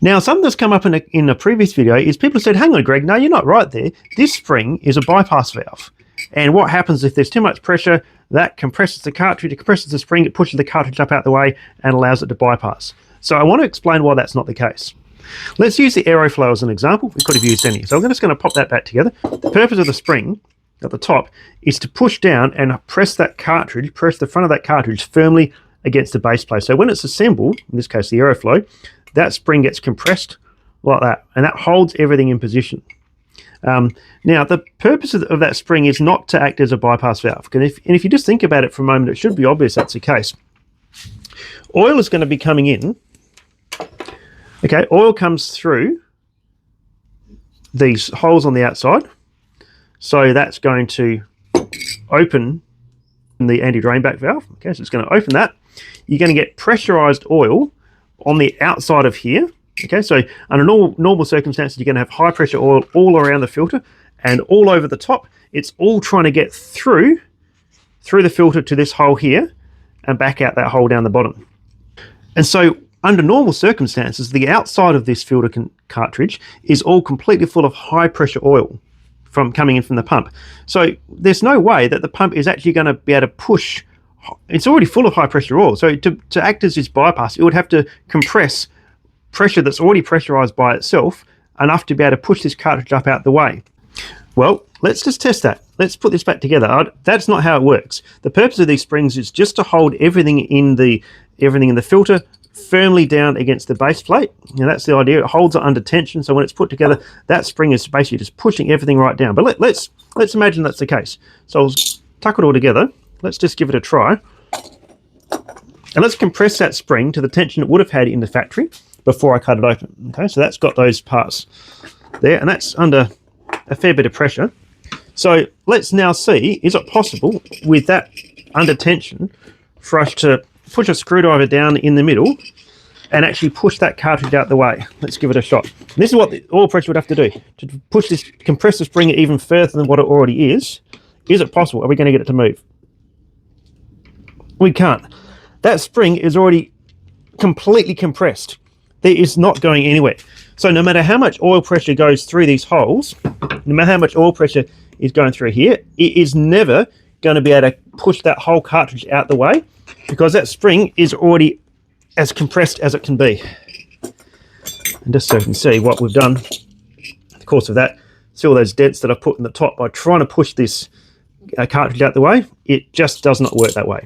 Now, something that's come up in a previous video is people said, hang on, Greg, no, you're not right there. This spring is a bypass valve. And what happens if there's too much pressure, that compresses the cartridge, it compresses the spring, it pushes the cartridge up out the way and allows it to bypass. So I want to explain why that's not the case. Let's use the aeroflow as an example. We could have used any. So I'm just going to pop that back together. The purpose of the spring at the top is to push down and press that cartridge, press the front of that cartridge firmly against the base plate. So when it's assembled, in this case the aeroflow, that spring gets compressed like that, and that holds everything in position. Now, the purpose of that spring is not to act as a bypass valve. And if you just think about it for a moment, it should be obvious that's the case. Oil is going to be coming in. Okay, oil comes through these holes on the outside. So that's going to open the anti-drain back valve. Okay, so it's going to open that. You're going to get pressurized oil on the outside of here. Okay, so under normal circumstances, you're going to have high pressure oil all around the filter and all over the top. It's all trying to get through the filter to this hole here and back out that hole down the bottom. And so under normal circumstances, the outside of this filter cartridge is all completely full of high pressure oil coming in from the pump. So there's no way that the pump is actually going to be able to push. It's already full of high pressure oil. So to act as this bypass, it would have to compress pressure that's already pressurized by itself enough to be able to push this cartridge up out the way. Well, let's just test that. Let's put this back together. That's not how it works. The purpose of these springs is just to hold everything in the filter firmly down against the base plate. Now that's the idea. It holds it under tension, so when it's put together, that spring is basically just pushing everything right down. But let's imagine that's the case. So I'll tuck it all together. Let's just give it a try. And let's compress that spring to the tension it would have had in the factory before I cut it open. Okay, so that's got those parts there, and that's under a fair bit of pressure. So let's now see, is it possible with that under tension for us to push a screwdriver down in the middle and actually push that cartridge out the way? Let's give it a shot. And this is what the oil pressure would have to do to push this, compress the spring even further than what it already is. Is it possible? Are we going to get it to move? We can't. That spring is already completely compressed. It is not going anywhere. So no matter how much oil pressure goes through these holes, no matter how much oil pressure is going through here, it is never going to be able to push that whole cartridge out the way because that spring is already as compressed as it can be. And just so you can see what we've done in the course of that, see all those dents that I've put in the top by trying to push this cartridge out the way, it just does not work that way.